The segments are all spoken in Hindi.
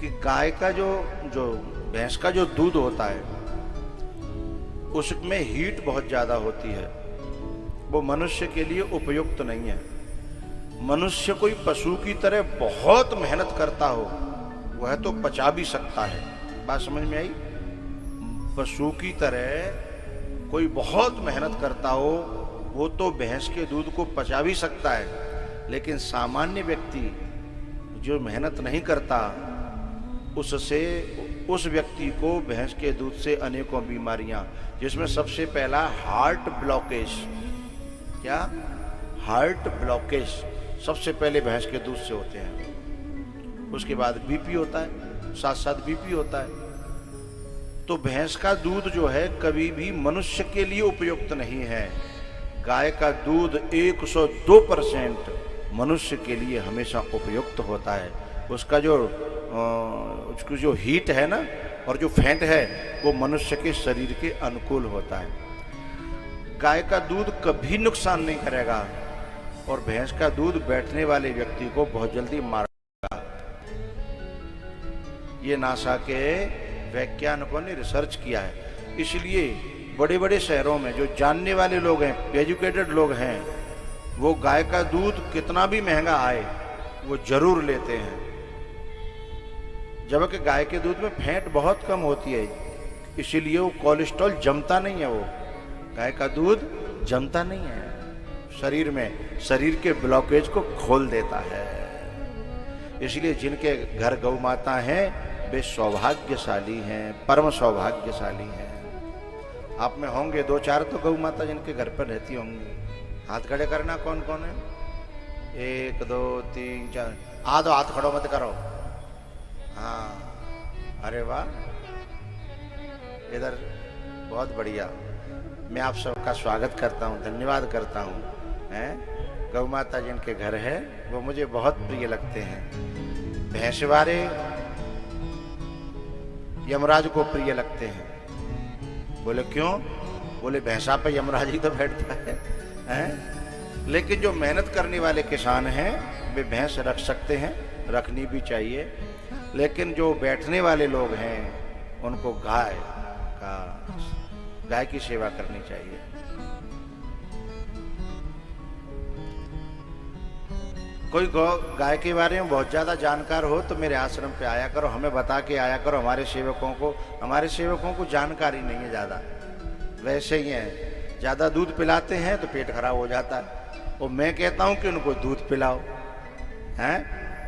कि गाय का जो जो भैंस का जो दूध होता है उसमें हीट बहुत ज्यादा होती है, वो मनुष्य के लिए उपयुक्त नहीं है। मनुष्य कोई पशु की तरह बहुत मेहनत करता हो वह तो पचा भी सकता है। बात समझ में आई? पशु की तरह कोई बहुत मेहनत करता हो वो तो भैंस के दूध को पचा भी सकता है, लेकिन सामान्य व्यक्ति जो मेहनत नहीं करता उससे उस व्यक्ति को भैंस के दूध से अनेकों बीमारियां, जिसमें सबसे पहला हार्ट ब्लॉकेज। क्या? हार्ट ब्लॉकेज सबसे पहले भैंस के दूध से होते हैं। उसके बाद बीपी होता है, साथ साथ बीपी होता है। तो भैंस का दूध जो है कभी भी मनुष्य के लिए उपयुक्त नहीं है। गाय का दूध 102% मनुष्य के लिए हमेशा उपयुक्त होता है। उसका उसकी जो हीट है ना और जो फैट है वो मनुष्य के शरीर के अनुकूल होता है। गाय का दूध कभी नुकसान नहीं करेगा और भैंस का दूध बैठने वाले व्यक्ति को बहुत जल्दी मारेगा। ये नासा के वैज्ञानिकों ने रिसर्च किया है। इसलिए बड़े बड़े शहरों में जो जानने वाले लोग हैं, एजुकेटेड लोग हैं, वो गाय का दूध कितना भी महंगा आए वो जरूर लेते हैं। जबकि गाय के दूध में फैट बहुत कम होती है, इसीलिए वो कोलेस्ट्रॉल जमता नहीं है। वो गाय का दूध जमता नहीं है शरीर में, शरीर के ब्लॉकेज को खोल देता है। इसलिए जिनके घर गौ माता हैं वे सौभाग्यशाली हैं, परम सौभाग्यशाली हैं। आप में होंगे 2-4 तो गौ माता जिनके घर पर रहती होंगी। हाथ खड़े करना, कौन कौन है? 1 2 3 4। दो हाथ खड़ो मत करो। हाँ, अरे वाह, इधर बहुत बढ़िया। मैं आप सबका स्वागत करता हूँ, धन्यवाद करता हूँ। हैं गौ माता जिनके घर है वो मुझे बहुत प्रिय लगते हैं। भैंसवारे यमराज को प्रिय लगते हैं। बोले क्यों? बोले भैंसा पे यमराज ही तो बैठता है। लेकिन जो मेहनत करने वाले किसान हैं वे भैंस रख सकते हैं, रखनी भी चाहिए। लेकिन जो बैठने वाले लोग हैं उनको गाय की सेवा करनी चाहिए। कोई गाय के बारे में बहुत ज्यादा जानकार हो तो मेरे आश्रम पे आया करो, हमें बता के आया करो। हमारे सेवकों को जानकारी नहीं है ज्यादा, वैसे ही है। ज्यादा दूध पिलाते हैं तो पेट खराब हो जाता है। और मैं कहता हूं कि उनको दूध पिलाओ, हैं,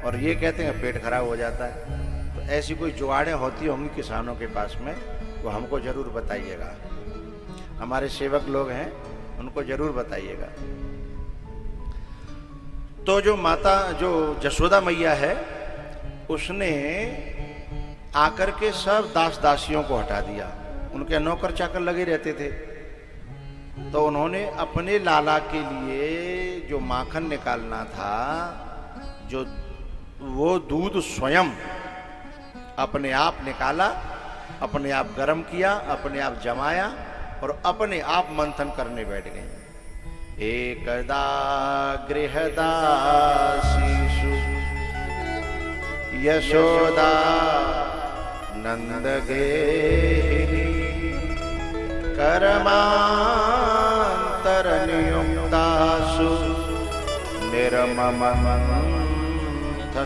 और ये कहते हैं पेट खराब हो जाता है। तो ऐसी कोई जुगाड़ें होती होंगी किसानों के पास में, वो हमको जरूर बताइएगा। हमारे सेवक लोग हैं उनको जरूर बताइएगा। तो जो जसोदा मैया है उसने आकर के सब दास दासियों को हटा दिया। उनके नौकर चाकर लगे रहते थे। तो उन्होंने अपने लाला के लिए जो माखन निकालना था, जो वो दूध स्वयं अपने आप निकाला, अपने आप गर्म किया, अपने आप जमाया और अपने आप मंथन करने बैठ गए। एकदा गृहदासीषु यशोदा नंद गेहिनी कर्मांतर नियुक्तासु निर्ममं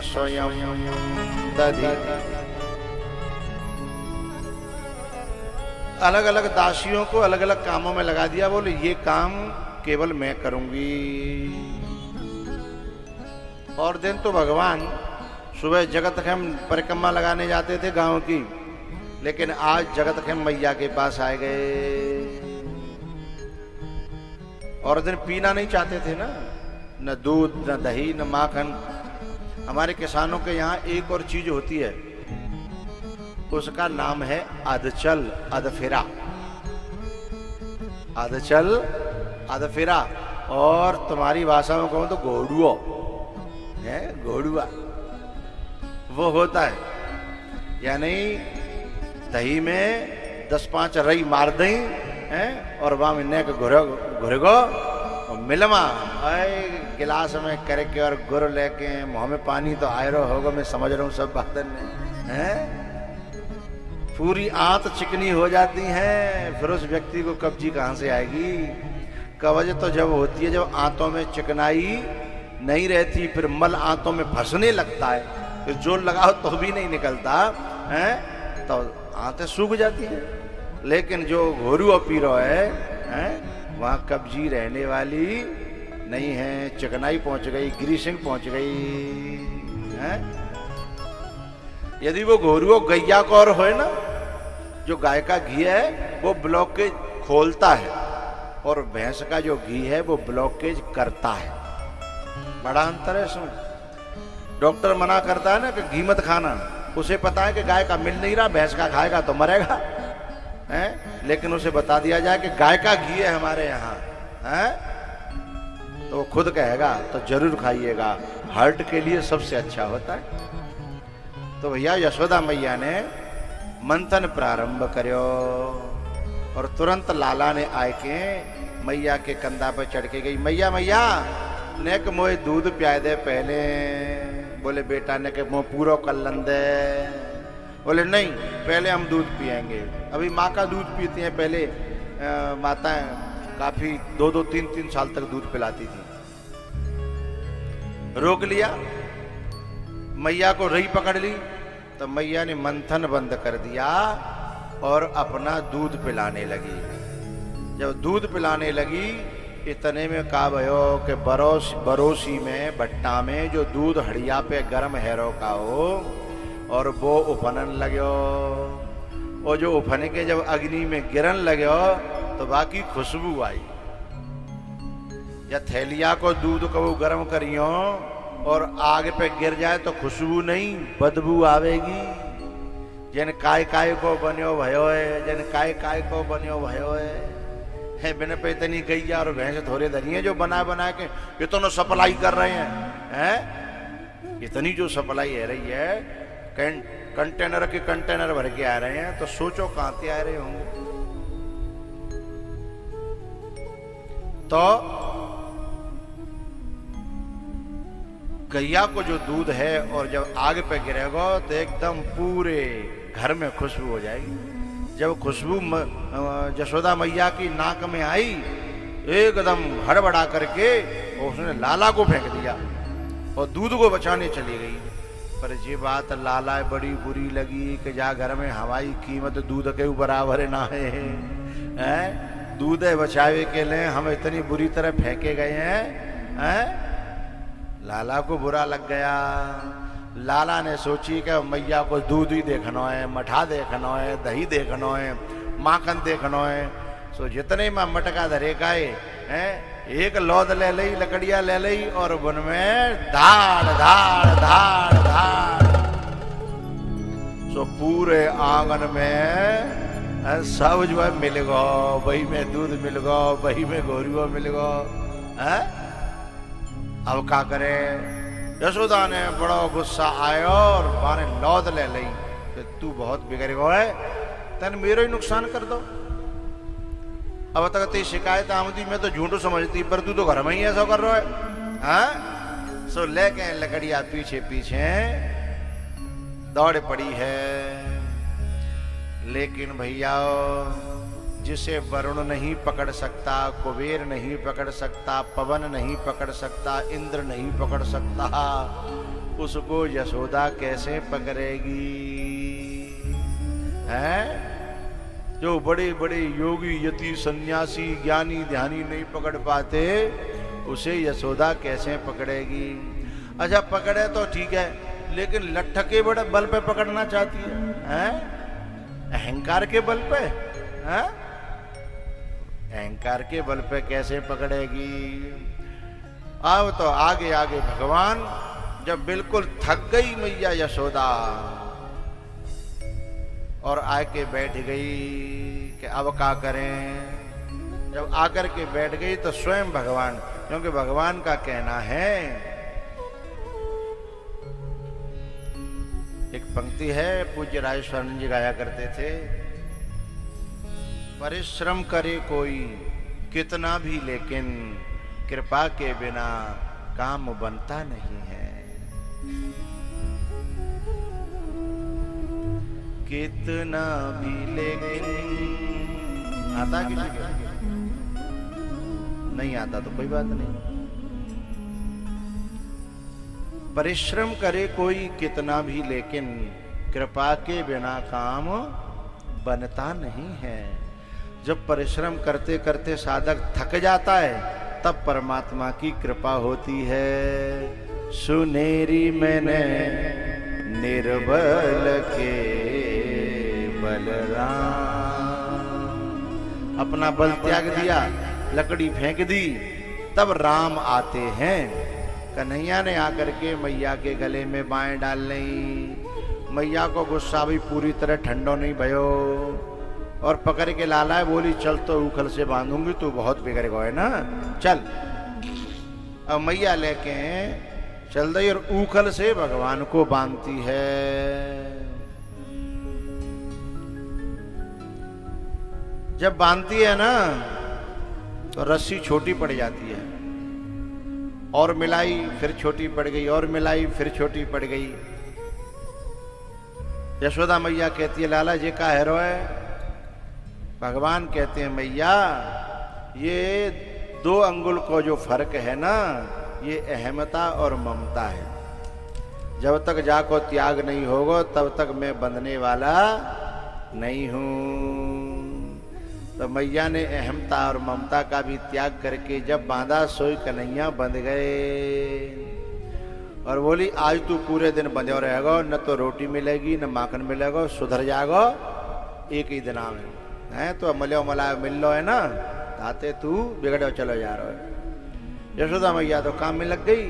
स्वयं दधि। अलग अलग दासियों को अलग अलग कामों में लगा दिया। बोले ये काम केवल मैं करूंगी। और दिन तो भगवान सुबह जगतखेम परिक्रमा लगाने जाते थे गांव की, लेकिन आज जगतखेम मैया के पास आए गए। और दिन पीना नहीं चाहते थे ना, न दूध न दही न माखन। हमारे किसानों के यहाँ एक और चीज होती है, उसका नाम है अधचल अधफिरा। अधचल अधफिरा, और तुम्हारी भाषा में कहूं तो घोड़ुआ है, घोड़ुआ वो होता है। यानी दही में 10-5 रई मार दई हैं और वहां मिलने के घुरेगो और मिलमा गिलास में करके और गुड़ लेके मुंह में पानी तो आयरो होगा। मैं समझ रहा हूँ सब बातन में। हैं? पूरी आंत चिकनी हो जाती है, फिर उस व्यक्ति को कब्जी कहां से आएगी? कब्ज तो जब होती है जब आंतों में चिकनाई नहीं रहती, फिर मल आंतों में फंसने लगता है, फिर जोर लगाओ तो भी नहीं निकलता है, तो आंतें सूख जाती हैं। लेकिन जो घोरू और पीरो है वहां कब्जी रहने वाली नहीं है, चिकनाई पहुंच गई, ग्रीसिंग पहुंच गई है। यदि वो घोरू गैया कौर हो ना, जो गाय का घी है वो ब्लॉकेज खोलता है, और भैंस का जो घी है वो ब्लॉकेज करता है। बड़ा अंतर है इसमें। डॉक्टर मना करता है ना कि घी मत खाना, उसे पता है कि गाय का मिल नहीं रहा, भैंस का खाएगा तो मरेगा है, लेकिन उसे बता दिया जाए कि गाय का घी है हमारे यहाँ है, तो वो खुद कहेगा तो जरूर खाइएगा, हार्ट के लिए सबसे अच्छा होता है। तो भैया यशोदा मैया ने मंथन प्रारंभ करो, और तुरंत लाला ने आके मैया के कंधा पर चढ़ के गई, मैया मैया ने के मोए दूध पिया दे पहले। बोले बेटा ने के मुँह पूरा कल्लन दे। बोले नहीं, पहले हम दूध पिएंगे। अभी माँ का दूध पीते हैं, पहले माताएं काफी 2-2, 3-3 साल तक दूध पिलाती थी। रोक लिया, मैया को रही पकड़ ली, तो मैया ने मंथन बंद कर दिया और अपना दूध पिलाने लगी। जब दूध पिलाने लगी, इतने में का भयो कि बरोसी में भट्टा में जो दूध हड़िया पे गर्म हैरो का हो, और वो उफनन लगो, और जो उफने के जब अग्नि में गिरन लगो तो बाकी खुशबू आई। या थैलिया को दूध को गर्म करियो और आग पे गिर जाए तो खुशबू नहीं, बदबू आवेगी। जन काय काय को बन्यो भयो है, जन काय काय को बन्यो भयो है बिना पे इतनी गैया और भैंस थोड़े धनी है जो बना बना के इतना सप्लाई कर रहे हैं, इतनी जो सप्लाई है रही है, कंटेनर के कंटेनर भर के आ रहे हैं, तो सोचो कहां से आ रहे होंगे। तो गैया को जो दूध है और जब आग पे गिरेगा तो एकदम पूरे घर में खुशबू हो जाएगी। जब खुशबू यशोदा मैया की नाक में आई, एकदम हड़बड़ा करके उसने लाला को फेंक दिया और दूध को बचाने चली गई। पर ये बात लाला बड़ी बुरी लगी कि जा घर में हमारी कीमत दूध के बराबर ना है, दूध बचावे के लिए हम इतनी बुरी तरह फेंके गए हैं। लाला को बुरा लग गया। लाला ने सोची कि मैया को दूध ही देखना है, मठा देखना है, दही देखना है, माखन देखना है। सो जितने में मटका धरे गाए हैं, एक लौद ले ली, लकड़ियां ले ली और उनमें धाड़ धाड़ धाड़ धाड़। सो पूरे आंगन में सब जो है मिल गो, वही में दूध मिल गो, वही में गोरियो मिल गो। अब क्या करे, यशोदा ने बड़ा गुस्सा आया और माने लौद ले ली कि तू बहुत बिगड़ गया है, तन मेरो ही नुकसान कर दो। अब तक तेरी शिकायत आमदी में तो झूठो समझती, पर तू तो घर में ही ऐसा कर रहा है। हाँ, सो लेके लकड़ियां पीछे पीछे दौड़ पड़ी है। लेकिन भैया जिसे वरुण नहीं पकड़ सकता, कुबेर नहीं पकड़ सकता, पवन नहीं पकड़ सकता, इंद्र नहीं पकड़ सकता, उसको यशोदा कैसे पकड़ेगी? हैं? जो बड़े बड़े योगी यति सन्यासी ज्ञानी ध्यानी नहीं पकड़ पाते, उसे यशोदा कैसे पकड़ेगी? अच्छा पकड़े तो ठीक है, लेकिन लट्ठ के बड़े बल पे पकड़ना चाहती है, अहंकार के बल पे, हैं? अहंकार के बल पे कैसे पकड़ेगी? अब तो आगे आगे भगवान जब बिल्कुल थक गई मैया यशोदा और आके बैठ गई कि अब क्या करें। जब आकर के बैठ गई तो स्वयं भगवान, क्योंकि भगवान का कहना है, एक पंक्ति है पूज्य राजेश्वरानंद जी गाया करते थे, परिश्रम करे कोई कितना भी लेकिन कृपा के बिना काम बनता नहीं है। कितना भी लेकिन आता किसी के नहीं आता तो कोई बात नहीं। परिश्रम करे कोई कितना भी लेकिन कृपा के बिना काम बनता नहीं है। जब परिश्रम करते करते साधक थक जाता है तब परमात्मा की कृपा होती है। सुनेरी मैंने निर्बल के बलराम, अपना बल त्याग दिया, लकड़ी फेंक दी, तब राम आते हैं। कन्हैया ने आकर के मैया के गले में बाएं डाल ली। मैया को गुस्सा भी पूरी तरह ठंडो नहीं भयो और पकड़ के लाला है, बोली चल तो उखल से बांधूंगी, तू बहुत बिगड़ गए ना, चल। अब मैया लेके चल रही और उखल से भगवान को बांधती है। जब बांधती है ना तो रस्सी छोटी पड़ जाती है, और मिलाई फिर छोटी पड़ गई, और मिलाई फिर छोटी पड़ गई। यशोदा मैया कहती है लाला जी का हैरो है। भगवान कहते हैं मैया ये 2 अंगुल को जो फर्क है ना, ये अहमता और ममता है। जब तक जाको त्याग नहीं होगा तब तक मैं बंधने वाला नहीं हूं। तो मैया ने अहमता और ममता का भी त्याग करके जब बांधा सोई कन्हैया बंध गए और बोली आज तू पूरे दिन बंधे रहेगा, न तो रोटी मिलेगी न माखन मिलेगा, सुधर जाएगा एक ही दिन में है। तो मलो मला मिल लो है ना, ताते तू बिगड़ो चलो जा रहा है। यशोदा मैया तो काम में लग गई,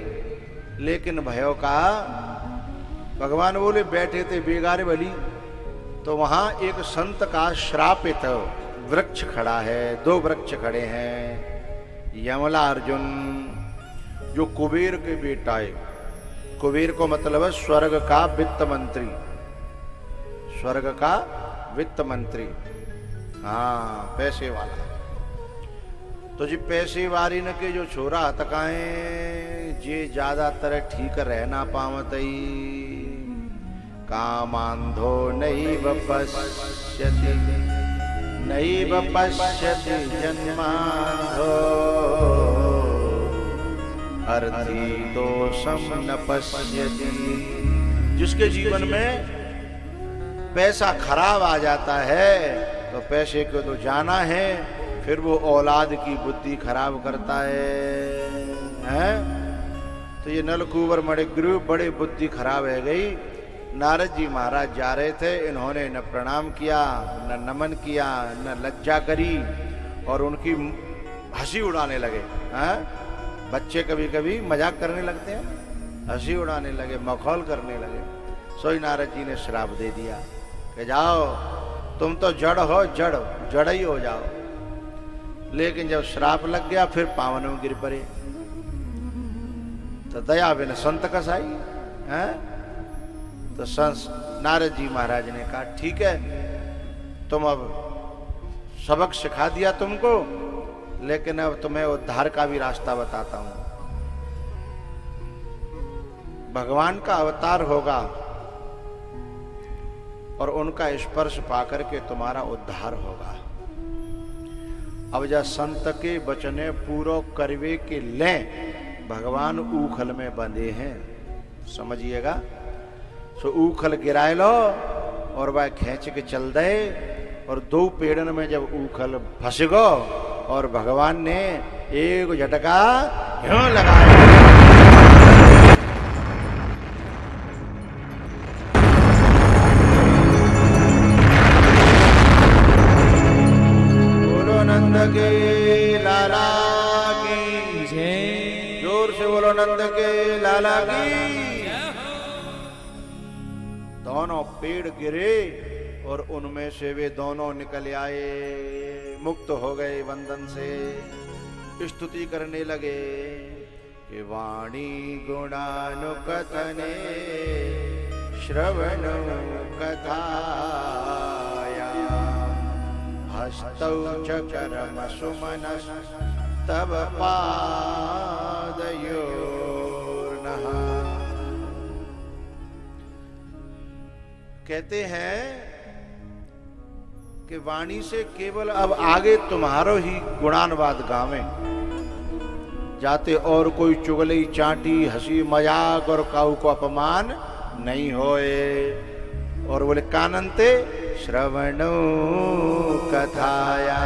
लेकिन भयो का भगवान बोले बैठे थे बेगारे बली, तो वहां एक संत का श्रापित वृक्ष खड़ा है, 2 वृक्ष खड़े हैं। यमला अर्जुन जो कुबेर के बेटा है, कुबेर को मतलब है स्वर्ग का वित्त मंत्री, स्वर्ग का वित्त मंत्री, हाँ पैसे वाला। तो जी पैसे वारी न के जो छोरा तकाए जे ज्यादातर ठीक रहना पावत, कामांधो नहीं पश्यति नहीं पश्यति जन्मांधो अर्थी दोषम न पश्यति। जिसके जीवन में पैसा खराब आ जाता है तो पैसे को तो जाना है, फिर वो औलाद की बुद्धि खराब करता है? तो ये नलकुबर मड़े गुरु बड़े बुद्धि खराब है गई। नारद जी महाराज जा रहे थे, इन्होंने न प्रणाम किया न नमन किया न लज्जा करी और उनकी हंसी उड़ाने लगे। हैं? बच्चे कभी कभी मजाक करने लगते हैं, हंसी उड़ाने लगे, मखौल करने लगे। सोई नारद जी ने श्राप दे दिया कि जाओ तुम तो जड़ हो, जड़ ही हो जाओ। लेकिन जब श्राप लग गया फिर पावन में गिर पड़े। तो दया बिन संत कसाई है। तो नारद जी महाराज ने कहा ठीक है, तुम अब सबक सिखा दिया तुमको, लेकिन अब तुम्हें उद्धार का भी रास्ता बताता हूं। भगवान का अवतार होगा और उनका स्पर्श पाकर के तुम्हारा उद्धार होगा। अब जा संत के बचने पूरो करवे के ले भगवान ऊखल में बंधे हैं, समझिएगा। सो ऊखल गिराए लो और वह खींच के चल दे, और 2 पेड़न में जब ऊखल फंस गो और भगवान ने एक झटका यूं लगाया। बोलो नंद के लाला की जय, जोर से बोलो नंद के लाला की। दोनों पेड़ गिरे और उनमें से वे दोनों निकल आए, मुक्त हो गए बंधन से। स्तुति करने लगे कि वाणी गुणानुकथने श्रवण कथाया हस्तौ चकरम सुमनस तब पादयोर्नः। कहते हैं कि वाणी से केवल अब आगे तुम्हारो ही गुणानुवाद गावें, जाते और कोई चुगली चाटी हंसी मजाक और काऊ को अपमान नहीं होए। और बोले कानंते श्रवणो कथाया,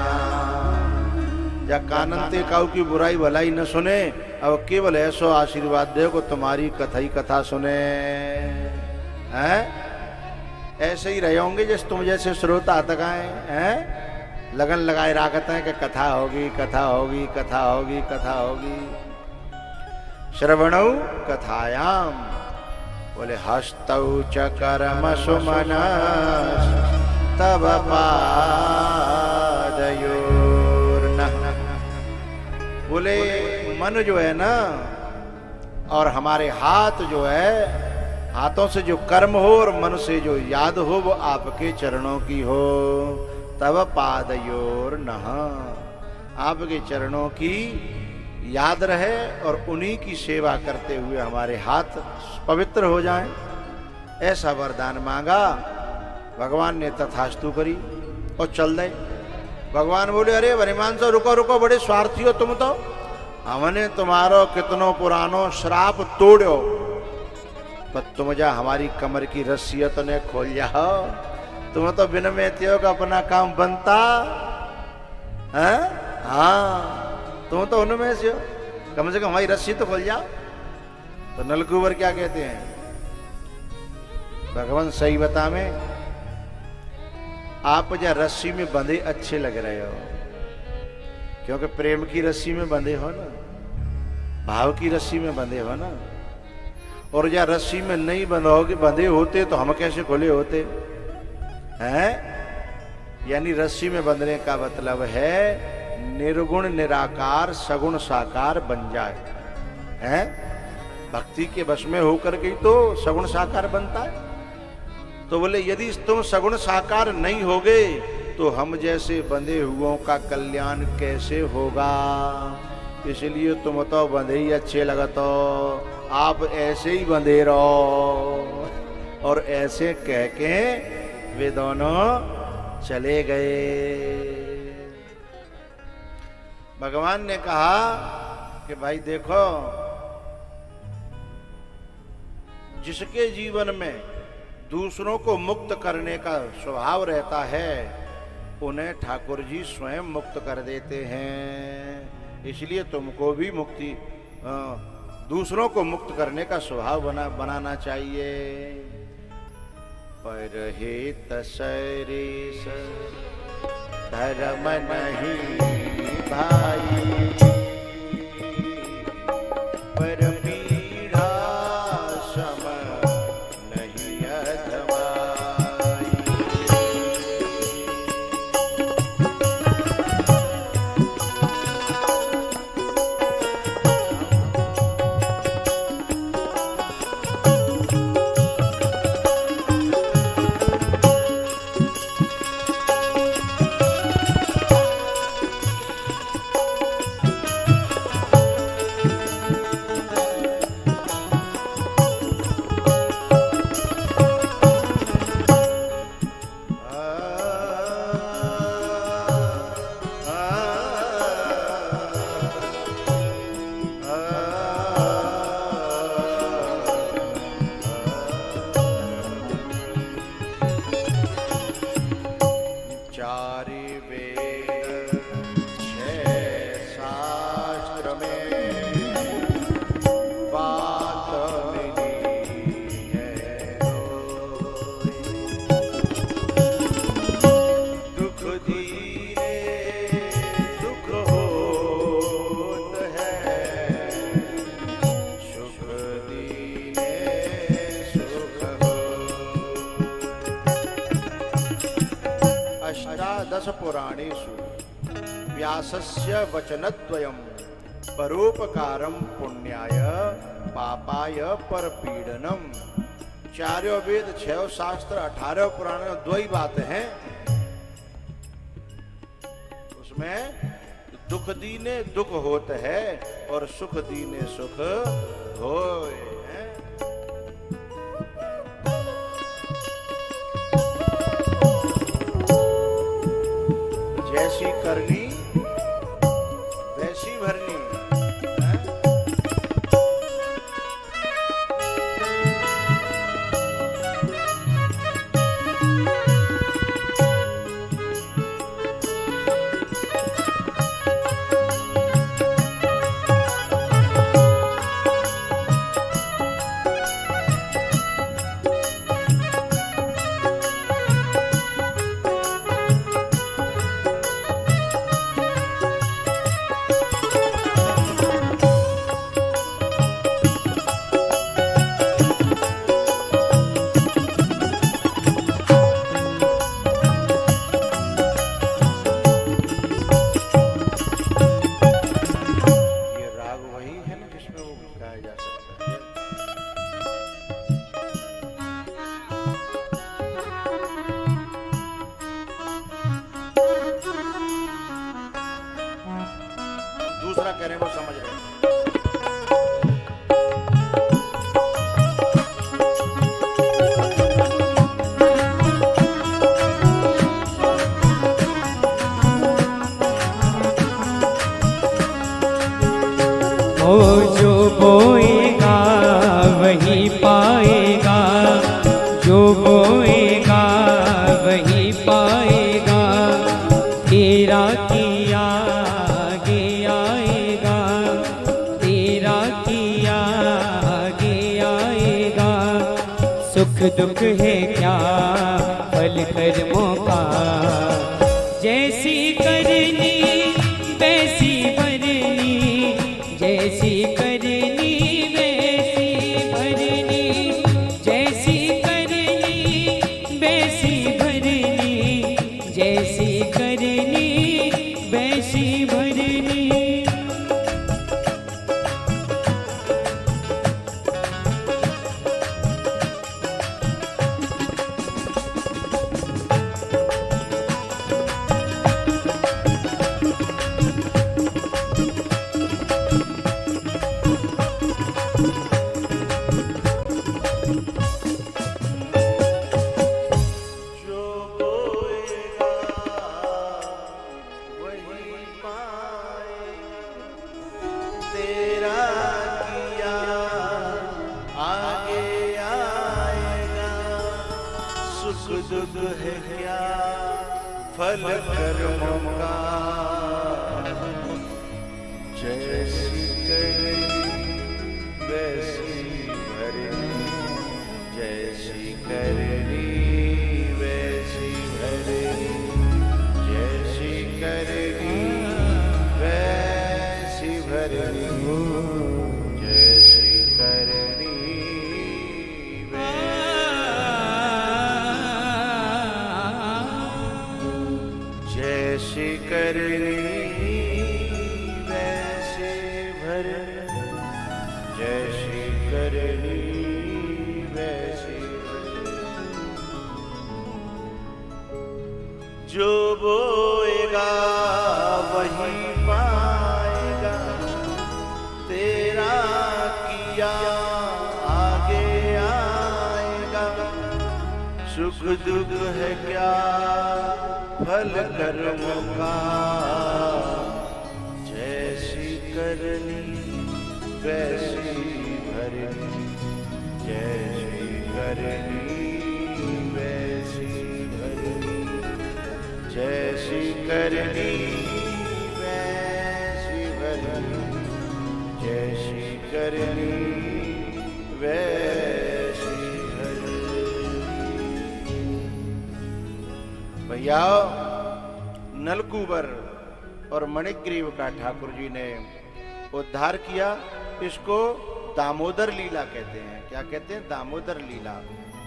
या कानंते काऊ की बुराई भलाई न सुने, अब केवल ऐसो आशीर्वाद दे को तुम्हारी कथा ही कथा सुने। हैं ऐसे ही रहे होंगे जैसे तुम जैसे श्रोता तक आए हैं, लगन लगाए राखते हैं कि कथा होगी कथा होगी कथा होगी कथा होगी। श्रवणौ कथायाम, बोले हस्तौ च कर्म सुमनस् तब पादयोर्नः। बोले मन जो है ना और हमारे हाथ जो है, हाथों से जो कर्म हो और मन से जो याद हो वो आपके चरणों की हो। तब पादयोर्नः, आपके चरणों की याद रहे और उन्हीं की सेवा करते हुए हमारे हाथ पवित्र हो जाएं, ऐसा वरदान मांगा। भगवान ने तथास्तु करी और चल दे। भगवान बोले अरे वरिमान सो रुको रुको, बड़े स्वार्थी हो तुम तो, हमने तुम्हारो कितनो पुरानो श्राप तोड़ो, पर तुम जा हमारी कमर की रस्सियत ने खोल जाओ। तुम तो बिन में त्यों का अपना काम बनता है। हाँ तुम तो उनमें से हो, कम से कम हमारी रस्सी तो खोल जाओ। तो नलकुबर क्या कहते हैं, भगवान सही बता में आप जा रस्सी में बंधे अच्छे लग रहे हो, क्योंकि प्रेम की रस्सी में बंधे हो ना, भाव की रस्सी में बंधे हो ना। और जा रस्सी में नहीं बंधोगे, बंधे होते तो हम कैसे खुले होते हैं। यानी रस्सी में बंधने का मतलब है निर्गुण निराकार सगुण साकार बन जाए। हैं भक्ति के वश में होकर के तो सगुण साकार बनता है। तो बोले यदि तुम सगुण साकार नहीं होगे तो हम जैसे बंधे हुओं का कल्याण कैसे होगा। इसलिए तुम तो बंधे ही अच्छे लगत हो, आप ऐसे ही बंधे रहो। और ऐसे कह के वे दोनों चले गए। भगवान ने कहा कि भाई देखो, जिसके जीवन में दूसरों को मुक्त करने का स्वभाव रहता है उन्हें ठाकुर जी स्वयं मुक्त कर देते हैं। इसलिए तुमको भी मुक्ति दूसरों को मुक्त करने का स्वभाव बनाना चाहिए। पर हेत सैरेश धर्म नहीं भाई, पर पीड़ा सम नहीं अधमाई। अष्टादश पुराणेषु व्यासस्य वचनद्वयम् परोपकारम पुण्याय पापाय परपीडनम। चारों वेद 6 शास्त्र 18 पुराण में 2 ही बातें हैं। उसमें दुख दीने दुख होत है और सुख दीने सुख होए। भरनी वैसी भरनी। दूसरा कह रहे हैं वो समझ रहे हैं। ओ जो बोएगा वही पाएगा, जो बोएगा वही पाएगा, तेरा किया आगे आएगा, तेरा किया आगे आएगा। सुख दुख है क्या फल कर्मों का, जैसी करनी वैसी भरनी, जैसी करनी वैसी भरनी, जैसी करनी वैसी भरनी, जैसी करनी वैसी भरनी। दुख है क्या फल कर्मों का, जैसी करनी वैसी भरनी, जैसी करनी वैसी भरनी, जैसी करनी वैसी भरनी, जैसी करनी जैसी करनी वैसे भरनी, जैसी करनी वैसी भरनी। जो बोएगा वही पाएगा, तेरा किया आगे आएगा। सुख दुख है क्या फल कर्मों का, जैसी करनी वैसी भरनी, जैसी करनी वैसी भरनी, जैसी करनी वैसी भरनी, जैसी करनी वैसी भरनी। भैया नलकूबर और मणिग्रीव का ठाकुर जी ने उद्धार किया। इसको दामोदर लीला कहते हैं। क्या कहते हैं? दामोदर लीला।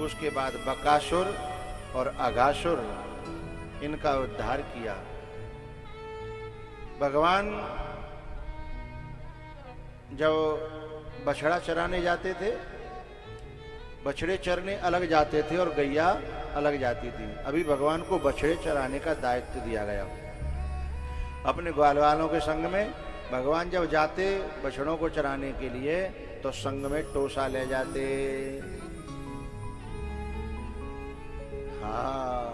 उसके बाद बकासुर और अघासुर, इनका उद्धार किया। भगवान जब बछड़ा चराने जाते थे, बछड़े चरने अलग जाते थे और गैया अलग जाती थी। अभी भगवान को बछड़े चराने का दायित्व दिया गया। अपने ग्वाल वालों के संग में भगवान जब जाते बछड़ों को चराने के लिए तो संग में टोसा ले जाते। हाँ,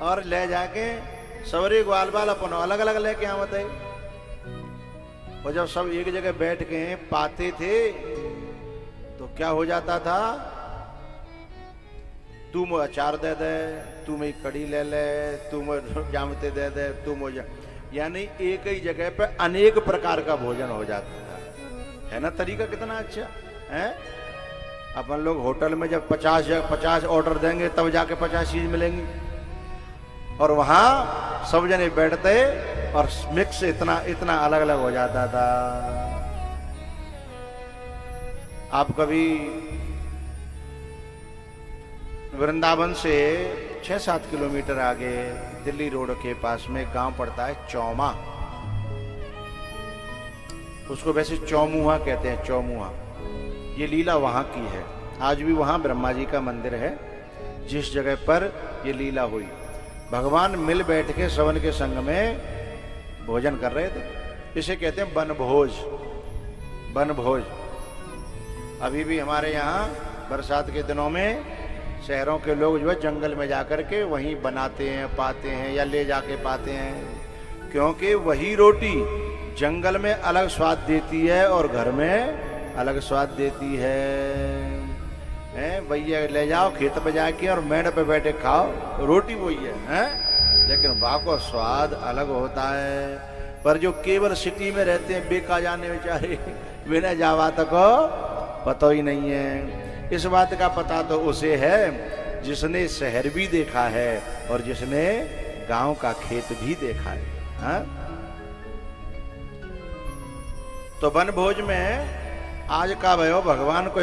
और ले जाके सवरे ग्वाल बाल अपन अलग अलग लेके आवत है। और जब सब एक जगह बैठ के पाते थे तो क्या हो जाता था, तू मुझे अचार दे दे, तू मेरी कड़ी ले ले, तू मुझे जामते दे दे, तू मुझे, यानी एक ही जगह पे अनेक प्रकार का भोजन हो जाता था। है ना तरीका कितना अच्छा है। अपन लोग होटल में जब 50 ऑर्डर देंगे तब जाके 50 चीज मिलेंगी, और वहां सब जने बैठते और मिक्स इतना इतना अलग अलग हो जाता था। आप कभी वृंदावन से 6-7 किलोमीटर आगे दिल्ली रोड के पास में गांव पड़ता है चौमा, उसको वैसे चौमुहा कहते हैं, चौमुहा। ये लीला वहां की है। आज भी वहां ब्रह्मा जी का मंदिर है जिस जगह पर ये लीला हुई। भगवान मिल बैठ के सवन के संग में भोजन कर रहे थे, इसे कहते हैं बनभोज। बनभोज अभी भी हमारे यहाँ बरसात के दिनों में शहरों के लोग जो है जंगल में जाकर के वहीं बनाते हैं, पाते हैं, या ले जाके पाते हैं, क्योंकि वही रोटी जंगल में अलग स्वाद देती है और घर में अलग स्वाद देती है। भैया ले जाओ खेत पे जाके और मेड़ पे बैठे खाओ, रोटी वही है, लेकिन वहाँ को स्वाद अलग होता है। पर जो केवल सिटी में रहते हैं बेका जाने बेचारे, बिना जावा तक पता ही नहीं है। इस बात का पता तो उसे है जिसने शहर भी देखा है और जिसने गांव का खेत भी देखा है। हा? तो बनभोज में आज का भयो भगवान को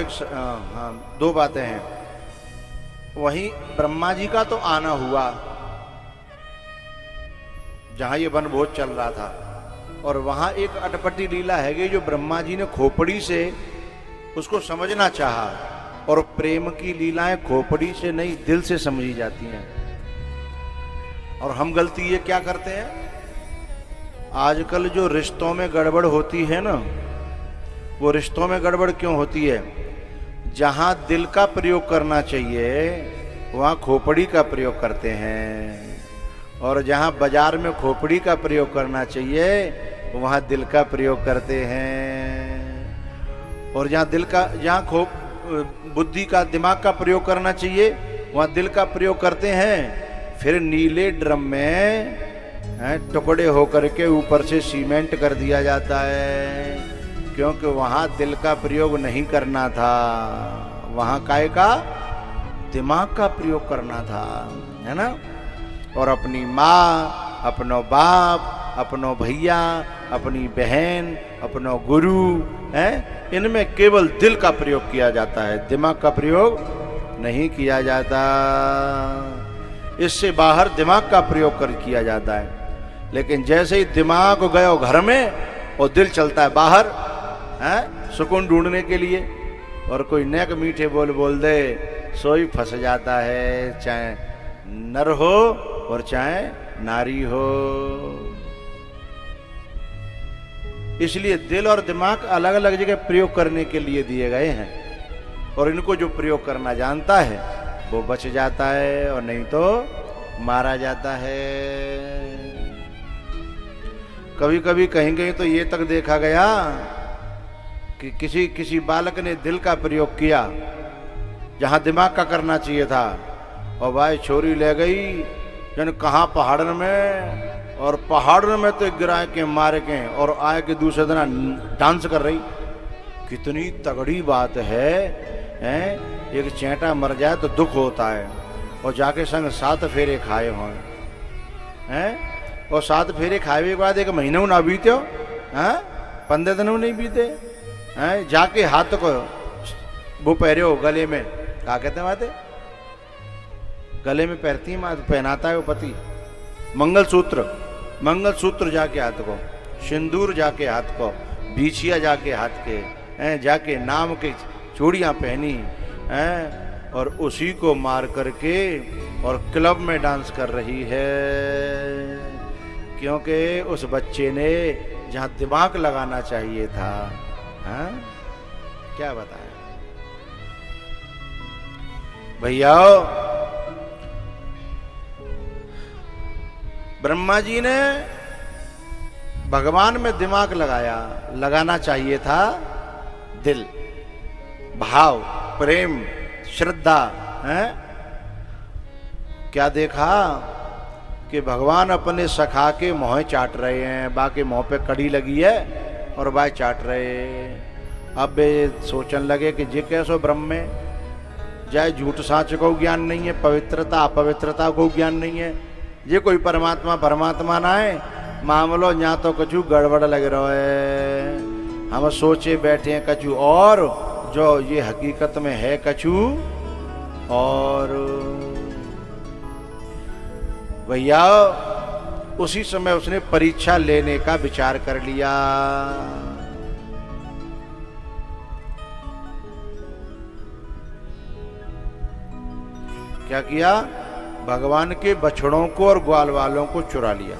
दो बातें हैं। वहीं ब्रह्मा जी का तो आना हुआ जहां ये बनभोज चल रहा था, और वहां एक अटपटी लीला है कि जो ब्रह्मा जी ने खोपड़ी से उसको समझना चाहा, और प्रेम की लीलाएं खोपड़ी से नहीं दिल से समझी जाती हैं। और हम गलती ये क्या करते हैं, आजकल जो रिश्तों में गड़बड़ होती है ना, वो रिश्तों में गड़बड़ क्यों होती है, जहां दिल का प्रयोग करना चाहिए वहां खोपड़ी का प्रयोग करते हैं, और जहां बाजार में खोपड़ी का प्रयोग करना चाहिए वहां दिल का प्रयोग करते हैं। और जहां बुद्धि का दिमाग का प्रयोग करना चाहिए वहां दिल का प्रयोग करते हैं। फिर नीले ड्रम में टुकड़े होकर के ऊपर से सीमेंट कर दिया जाता है, क्योंकि वहां दिल का प्रयोग नहीं करना था, वहां काय का दिमाग का प्रयोग करना था, है ना। और अपनी माँ, अपनो बाप, अपनो भैया, अपनी बहन, अपनो गुरु इनमें केवल दिल का प्रयोग किया जाता है, दिमाग का प्रयोग नहीं किया जाता। इससे बाहर दिमाग का प्रयोग किया जाता है। लेकिन जैसे ही दिमाग गयो घर में और दिल चलता है बाहर सुकून ढूंढने के लिए, और कोई नेक मीठे बोल दे सोई फंस जाता है, चाहे नर हो और चाहे नारी हो। इसलिए दिल और दिमाग अलग अलग जगह प्रयोग करने के लिए दिए गए हैं, और इनको जो प्रयोग करना जानता है वो बच जाता है, और नहीं तो मारा जाता है। कभी कभी कहीं कहीं तो ये तक देखा गया कि किसी बालक ने दिल का प्रयोग किया जहां दिमाग का करना चाहिए था, और भाई छोरी ले गई जन कहाँ पहाड़ में, और पहाड़ में तो गिरा के मार के और आए के दूसरे दिन डांस कर रही। कितनी तगड़ी बात है, एक चेंटा मर जाए तो दुख होता है, और जाके संग 7 फेरे खाए हों, और 7 फेरे खाए के बाद 1 महीना ना बीते हो, 15 दिन नहीं बीते, जाके हाथ को वो पहरे हो गले में, क्या कहते हैं बातें, गले में पहनती है, पहनाता है वो पति, मंगलसूत्र जाके हाथ को, सिंदूर जाके हाथ को, बीछिया जाके हाथ के, जाके नाम के चूड़ियां पहनी, और उसी को मार करके और क्लब में डांस कर रही है, क्योंकि उस बच्चे ने जहां दिमाग लगाना चाहिए था, क्या बताया भैया। ब्रह्मा जी ने भगवान में दिमाग लगाया, लगाना चाहिए था दिल, भाव, प्रेम, श्रद्धा है। क्या देखा कि भगवान अपने सखा के मोह चाट रहे हैं, बाकी मुंह पे कड़ी लगी है और बाय चाट रहे। अब सोचने लगे कि जे कैसो ब्रह्म में जाए झूठ साँच को ज्ञान नहीं है, पवित्रता अपवित्रता को ज्ञान नहीं है, ये कोई परमात्मा परमात्मा ना है, मामलो यहाँ तो कछु गड़बड़ लग रहा है। हम सोचे बैठे हैं कछु और, जो ये हकीकत में है कछु और। भैया उसी समय उसने परीक्षा लेने का विचार कर लिया। क्या किया? भगवान के बछड़ों को और ग्वाल वालों को चुरा लिया।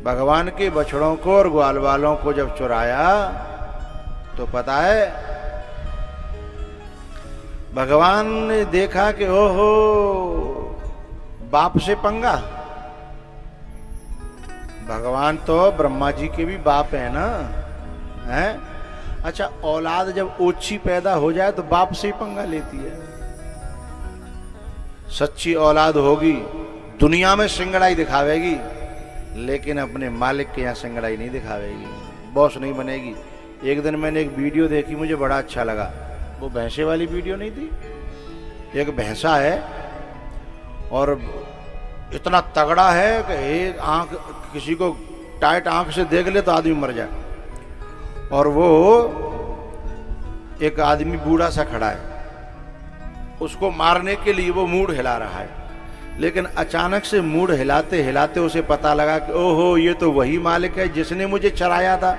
भगवान के बछड़ों को और ग्वाल वालों को जब चुराया तो पता है भगवान ने देखा कि ओहो बाप से पंगा। भगवान तो ब्रह्मा जी के भी बाप है ना, हैं? अच्छा, औलाद जब ओछी पैदा हो जाए तो बाप से ही पंगा लेती है। सच्ची औलाद होगी दुनिया में सिंगड़ाई दिखावेगी, लेकिन अपने मालिक के यहाँ सिंगड़ाई नहीं दिखावेगी, बॉस नहीं बनेगी। एक दिन मैंने एक वीडियो देखी, मुझे बड़ा अच्छा लगा। वो भैंसे वाली वीडियो नहीं थी, एक भैंसा है और इतना तगड़ा है कि एक आंख किसी को टाइट आंख से देख ले तो आदमी मर जाए, और वो एक आदमी बूढ़ा सा खड़ा है, उसको मारने के लिए वो मूड़ हिला रहा है, लेकिन अचानक से मूड़ हिलाते हिलाते उसे पता लगा कि ओहो ये तो वही मालिक है जिसने मुझे चराया था,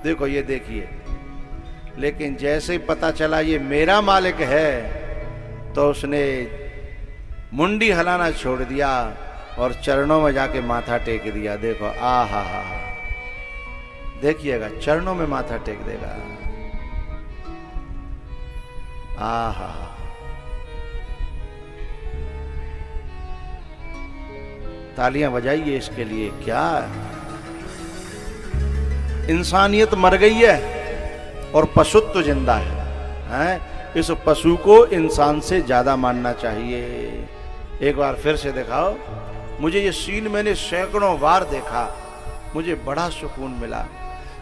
देखो ये देखिए। लेकिन जैसे ही पता चला ये मेरा मालिक है तो उसने मुंडी हिलाना छोड़ दिया और चरणों में जाके माथा टेक दिया। देखो आ हा, देखिएगा चरणों में माथा टेक देगा। आ हा, तालियां बजाइए इसके लिए। क्या इंसानियत मर गई है और पशुत्व जिंदा है? इस पशु को इंसान से ज्यादा मानना चाहिए। एक बार फिर से दिखाओ। मुझे ये सीन मैंने सैकड़ों बार देखा, मुझे बड़ा सुकून मिला।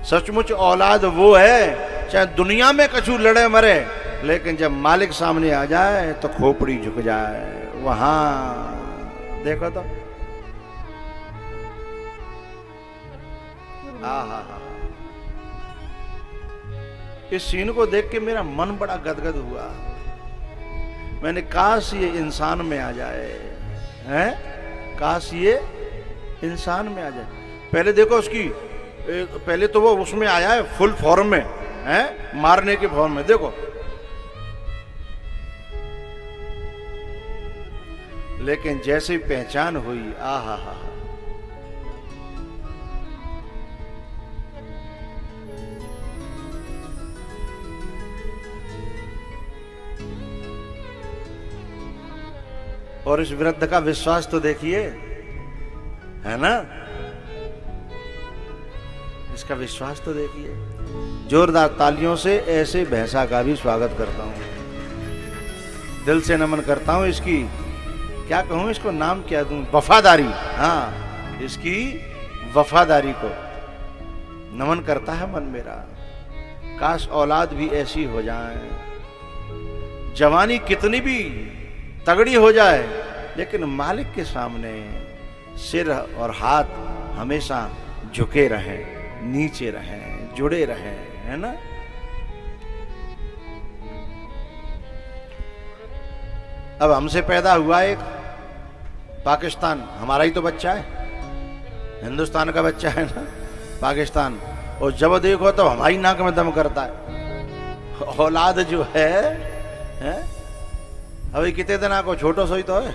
सचमुच औलाद वो है चाहे दुनिया में कछु लड़े मरे, लेकिन जब मालिक सामने आ जाए तो खोपड़ी झुक जाए। वहां देखो तो आहा, इस सीन को देख के मेरा मन बड़ा गदगद हुआ। मैंने काश ये इंसान में आ जाए, हैं? काश ये इंसान में आ जाए। पहले देखो उसकी, पहले तो वो उसमें आया है फुल फॉर्म में, हैं? मारने के फॉर्म में। देखो लेकिन जैसे पहचान हुई, आहा हा, और इस वृद्ध का विश्वास तो देखिए, है ना? इसका विश्वास तो देखिए। जोरदार तालियों से ऐसे भैंसा का भी स्वागत करता हूं, दिल से नमन करता हूं। इसकी क्या कहूं, इसको नाम क्या दूं? वफादारी। हाँ, इसकी वफादारी को नमन करता है मन मेरा। काश औलाद भी ऐसी हो जाए। जवानी कितनी भी तगड़ी हो जाए, लेकिन मालिक के सामने सिर और हाथ हमेशा झुके रहें, नीचे रहें, जुड़े रहें, है ना? अब हमसे पैदा हुआ एक पाकिस्तान, हमारा ही तो बच्चा है, हिंदुस्तान का बच्चा है ना पाकिस्तान, और जब देखो तो हमारी नाक में दम करता है। औलाद जो है अभी कितने दिन आपको छोटो सोई तो है।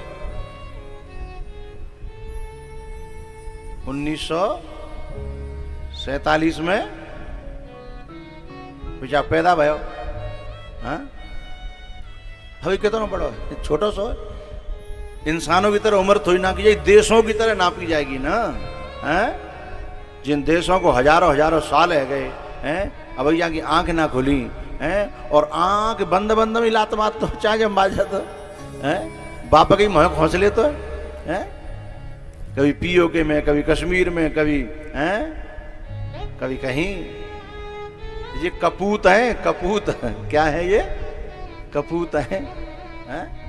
1947 में पिछा पैदा भयो, हाँ? अभी कितना बड़ो है, छोटो सो है। इंसानों की तरह उम्र थोड़ी ना की जाएगी, देशों की तरह नापी जाएगी ना। हैं जिन देशों को हजारों हजारों साल है गए हैं, अब भैया की आंख ना खुली हैं, और आंख बंद बंद में लात मार तो चाहे जब बाजा तो हैं, बापा की मोह हौसले तो हैं, कभी पीओके में, कभी कश्मीर में, कभी हैं, कभी कहीं। ये कपूत है, कपूत क्या है ये? कपूत है, हैं?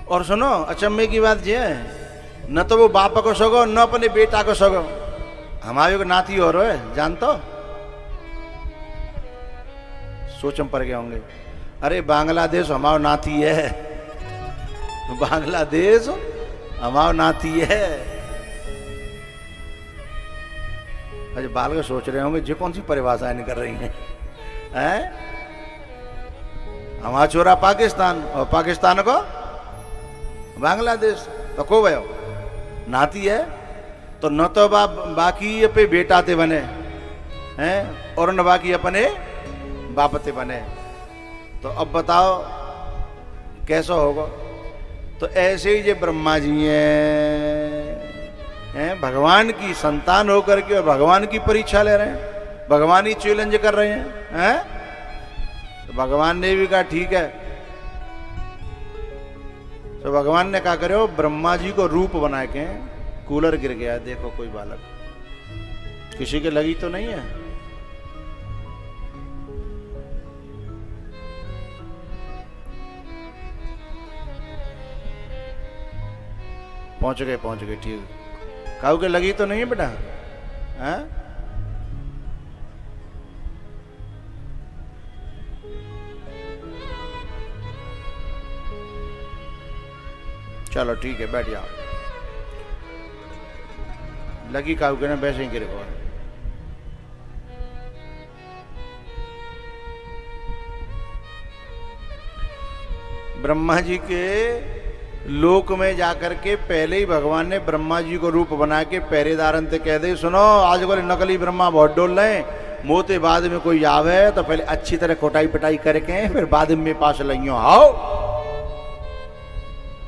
और सुनो अचंभे की बात ये है, न तो वो बाप को सगो न अपने बेटा को सगो। हमारे को नाती और है जानतो, सोचम पर गए होंगे। अरे बांग्लादेश हमारा नाती है, बांग्लादेश हमारा नाती है। अरे बाल के सोच रहे होंगे जो कौन सी परिभाषाएं निकल रही हैं, हैं? हमारा छोरा पाकिस्तान और पाकिस्तान को बांग्लादेश, तो को भयो नाती है। तो न तो बाकी पे बेटा ते बने हैं, और न बाकी अपने बाप ते बने। तो अब बताओ कैसा होगा? तो ऐसे ही जो ब्रह्मा जी हैं, भगवान की संतान होकर के और भगवान की परीक्षा ले रहे हैं, भगवान ही चैलेंज कर रहे हैं। तो भगवान ने भी कहा ठीक है। तो भगवान ने क्या करे, ब्रह्मा जी को रूप बना के कूलर गिर गया, देखो कोई बालक, किसी के लगी तो नहीं है। पहुंच गए ठीक। काऊ के लगी तो नहीं है बेटा? हैं? चलो ठीक है, बैठ जाओ। लगी काऊ के ना, वैसे ही गिर गया। ब्रह्मा जी के लोक में जाकर के पहले ही भगवान ने ब्रह्मा जी को रूप बना के पहरेदारन से कह दे, सुनो आज बोले नकली ब्रह्मा बहुत डोल रहे, मोते बाद में कोई आवे तो पहले अच्छी तरह कोटाई पिटाई करके फिर बाद में पास लइयो आओ।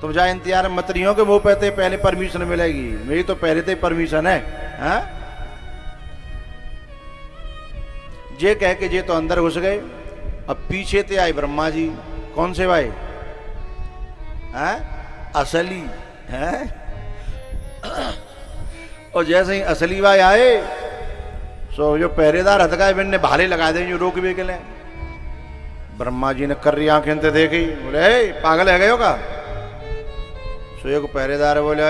तुम जा इंतजार मत रही हो कि वो कहते पहले परमिशन मिलेगी, मेरी तो पहले से परमिशन है। हाँ? जे कह के जे तो अंदर घुस गए। अब पीछे ते आए ब्रह्मा जी। कौन से भाई? हाँ? असली है। और जैसे ही असली भाई आए सो जो पहरेदार हथकाए बिन ने भाले लगा दे जो रोक भी के लिए। ब्रह्मा जी ने कर रही आंखें ते देखी, बोले पागल है गए का? सो एक पहरेदार बोले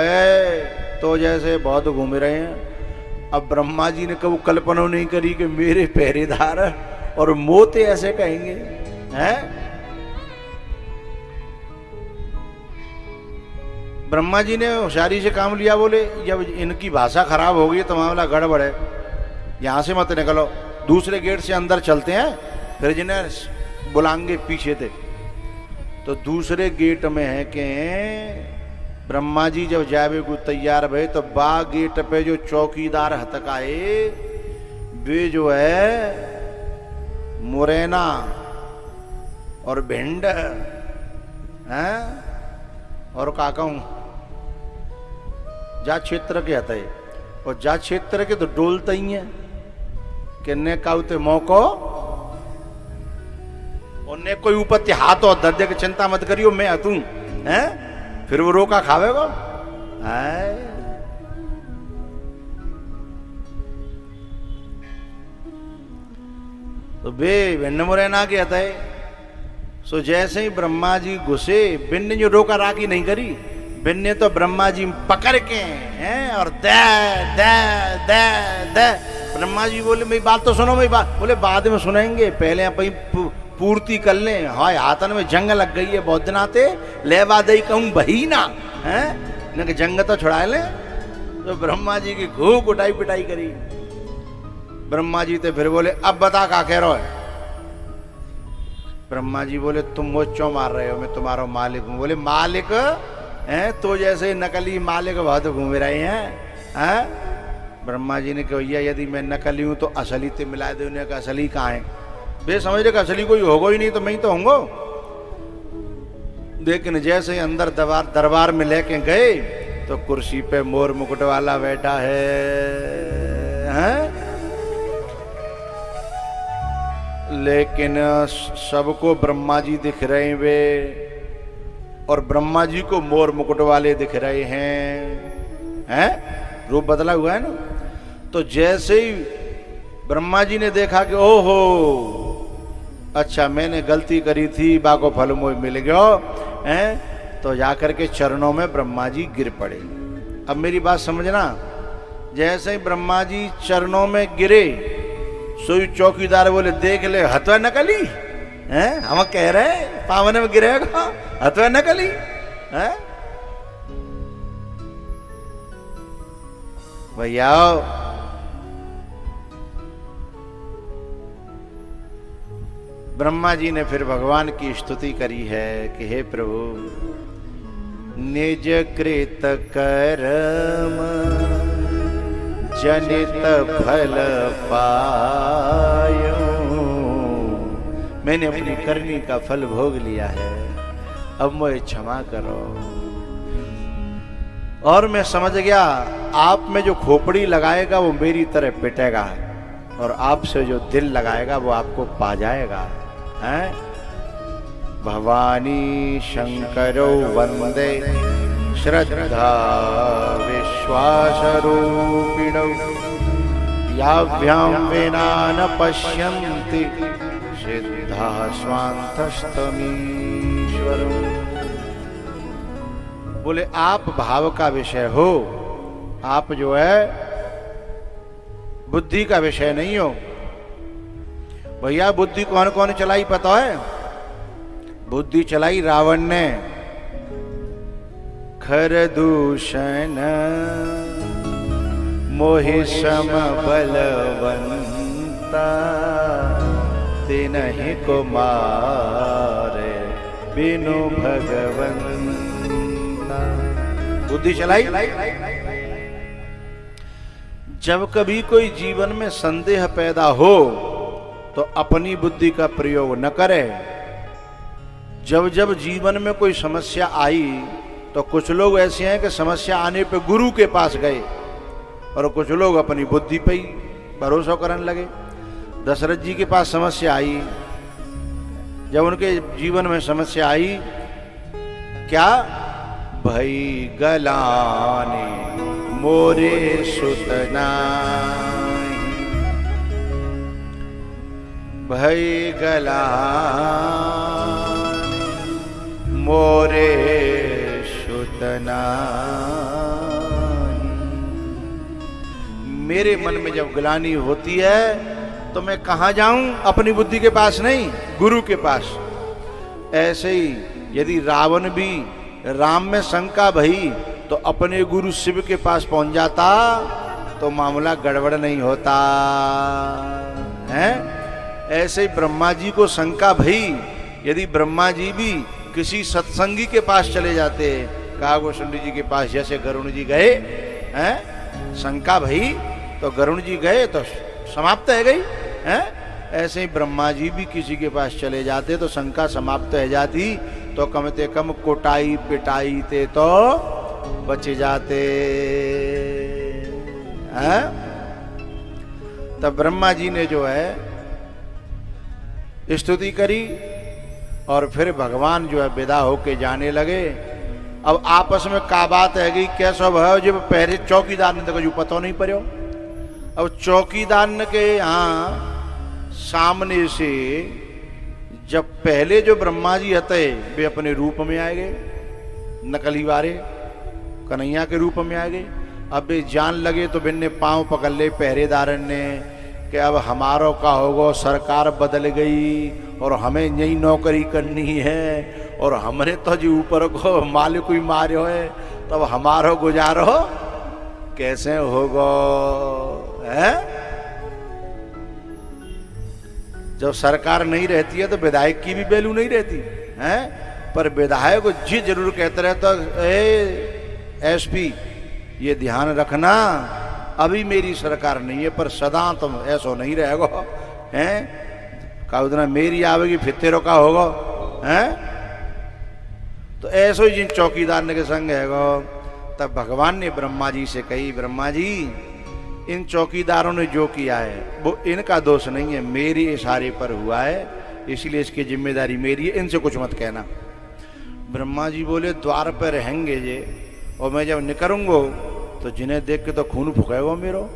तो जैसे बहुत घूम रहे हैं। अब ब्रह्मा जी ने कभी कल्पना नहीं करी कि मेरे पहरेदार और मोते ऐसे कहेंगे हैं। ब्रह्मा जी ने होशियारी से काम लिया, बोले जब इनकी भाषा खराब होगी तो मामला गड़बड़ है, यहां से मत निकलो, दूसरे गेट से अंदर चलते हैं, फिर जिन्हें बुलाएंगे पीछे थे। तो दूसरे गेट में है कि ब्रह्मा जी जब जावे को तैयार भये तो बा गेट पे जो चौकीदार हतकाए वे जो है मुरैना और भिंड हैं और का कहूं जा क्षेत्र के हते, और जा क्षेत्र के तो डोलते ही है कि ने काउते मौको और ने कोई ऊपर हाथ और दर्दे की चिंता मत करियो मैं हतू हैं। फिर वो रोका खावेगा। तो बे भिन्न मुरैना के हते। सो जैसे ही ब्रह्मा जी घुसे, बिन ने जो रोका राखी नहीं करी, बिन ने तो ब्रह्मा जी पकड़ के हैं और दे दे दे दे। ब्रह्मा जी बोले मेरी बात तो सुनो, मेरी बात। बोले बाद में सुनेंगे, पहले आप पूर्ति कर लें। हाय हाथन में जंग लग गई है बहुत दिन आते, लेवा दई कहूं बही ना है न कि जंग तो छुड़ा ले। तो ब्रह्मा जी की खूब कुटाई पिटाई करी। ब्रह्मा जी तो फिर बोले अब बता का कह रहा है। ब्रह्मा जी बोले तुम वो क्यों मार रहे हो, मैं तुम्हारा मालिक हूं। बोले मालिक है तो जैसे नकली मालिक बहुत घूम रहे हैं। ब्रह्मा जी ने कहा यदि मैं नकली हूं तो असली ते मिला दे, उन्हें का असली कहाँ है? बे समझ रहे असली कोई होगा ही नहीं तो मैं ही तो होंगे लेकिन जैसे ही अंदर दरबार में लेके गए तो कुर्सी पे मोर मुकुट वाला बैठा है? लेकिन सबको ब्रह्मा जी दिख रहे वे, और ब्रह्मा जी को मोर मुकुट वाले दिख रहे हैं? रूप बदला हुआ है ना। तो जैसे ही ब्रह्मा जी ने देखा कि ओहो, अच्छा मैंने गलती करी थी, बाको फल मोह मिल गयो है, तो जाकर के चरणों में ब्रह्मा जी गिर पड़े। अब मेरी बात समझना, जैसे ही ब्रह्मा जी चरणों में गिरे, सोई चौकीदार बोले देख ले हथवा नकली है, हम कह रहे हैं पावन में गिरेगा, हथवा नकली है। भैया ब्रह्मा जी ने फिर भगवान की स्तुति करी है कि हे प्रभु, निज कृत कर्म जनित फल पायो, मैंने अपनी करनी का फल भोग लिया है, अब मुझे क्षमा करो। और मैं समझ गया आप में जो खोपड़ी लगाएगा वो मेरी तरह पिटेगा, और आपसे जो दिल लगाएगा वो आपको पा जाएगा। हैं? भवानी शंकरो वंदे श्रद्धा विश्वास रूपिणौ, याभ्याम विना न पश्यन्ति सिद्धा स्वांतस्तमीश्वरम्। बोले आप भाव का विषय हो, आप जो है बुद्धि का विषय नहीं हो। भैया बुद्धि कौन कौन चलाई पता है? बुद्धि चलाई रावण ने। खर दूषण मोहि सम बलवंता, तिनहि को मारे बिनु भगवंता। बुद्धि चलाई। जब कभी कोई जीवन में संदेह पैदा हो तो अपनी बुद्धि का प्रयोग न करे। जब जब जीवन में कोई समस्या आई तो कुछ लोग ऐसे हैं कि समस्या आने पे गुरु के पास गए, और कुछ लोग अपनी बुद्धि पे ही भरोसा करने लगे। दशरथ जी के पास समस्या आई, जब उनके जीवन में समस्या आई, क्या भई गलाने मोरे सुतना, भई गलाने मोरे सुतना। मेरे मन में जब ग्लानि होती है तो मैं कहाँ जाऊं? अपनी बुद्धि के पास नहीं, गुरु के पास। ऐसे ही यदि रावण भी राम में शंका भई तो अपने गुरु शिव के पास पहुंच जाता तो मामला गड़बड़ नहीं होता है। ऐसे ही ब्रह्मा जी को शंका भई, यदि ब्रह्मा जी भी किसी सत्संगी के पास चले जाते, कागभूषण जी के पास जैसे गरुण जी गए हैं, शंका भई तो गरुण जी गए तो समाप्त है गई है। ऐसे ही ब्रह्मा जी भी किसी के पास चले जाते तो शंका समाप्त हो जाती, तो कम से कम कोटाई पिटाई ते तो बच जाते हैं। तब ब्रह्मा जी ने जो है स्तुति करी, और फिर भगवान जो है विदा होके जाने लगे। अब आपस में का बात है गई, कैसा भयो जब पहले चौकीदार ने तो जो पता नहीं पड़ो। अब चौकीदार के यहाँ सामने से जब पहले जो ब्रह्मा जी हते वे अपने रूप में आए गए, नकली वारे कन्हैया के रूप में आ गए। अब वे जान लगे तो बिन्ने पांव पकड़ ले पहरेदारन ने कि अब हमारो का होगा, सरकार बदल गई और हमें यही नौकरी करनी है, और हमने तो जी ऊपर को मालिक ही मारे है, तब हमारो गुजारो कैसे होगा है? जब सरकार नहीं रहती है तो विधायक की भी वैल्यू नहीं रहती है। पर विधायक को जी जरूर कहते रहता, एसपी ये ध्यान रखना, अभी मेरी सरकार नहीं है पर सदा तुम ऐसा नहीं रहेगा हैं। का उतना मेरी आवेगी फिर तेरो का होगा हैं। तो तो ऐसो ही जिन चौकीदार ने के संग है गो। तब भगवान ने ब्रह्मा जी से कही, ब्रह्मा जी इन चौकीदारों ने जो किया है वो इनका दोष नहीं है, मेरे इशारे पर हुआ है, इसलिए इसकी जिम्मेदारी मेरी है, इनसे कुछ मत कहना। ब्रह्मा जी बोले द्वार पर रहेंगे ये, और मैं जब निकलूंगा तो जिन्हें देख के तो खून फुकेगा मेरो।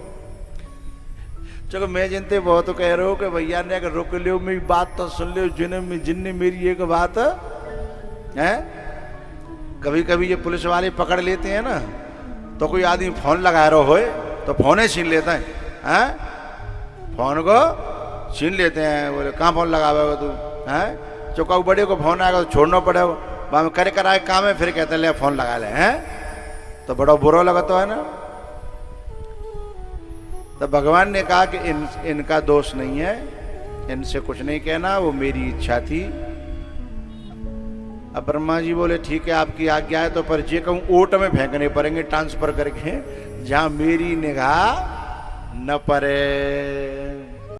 चलो मैं जिनते बहुत कह रहे हो कि भैया ने अगर रोक लियो मेरी बात तो सुन लियो, जिनने मेरी एक बात है। कभी कभी ये पुलिस वाले पकड़ लेते हैं ना, तो कोई आदमी फोन लगा रहा हो तो फोन ही छीन लेते हैं, फोन को छीन लेते हैं। बोले कहाँ फोन लगावेगा तू, हैं चौकाऊ बड़े को फोन आएगा तो छोड़ना पड़ेगा, वहाँ में करे कराए काम है, फिर कहते ले फोन लगा ले, हैं तो बड़ा बुरा लगता है ना। तो भगवान ने कहा कि इनका दोष नहीं है, इनसे कुछ नहीं कहना, वो मेरी इच्छा थी। अब ब्रह्मा जी बोले ठीक है आपकी आज्ञा है, तो पर जे कहूँ ओट में फेंकने पड़ेंगे ट्रांसफर करके, जहां मेरी निगाह न पड़े।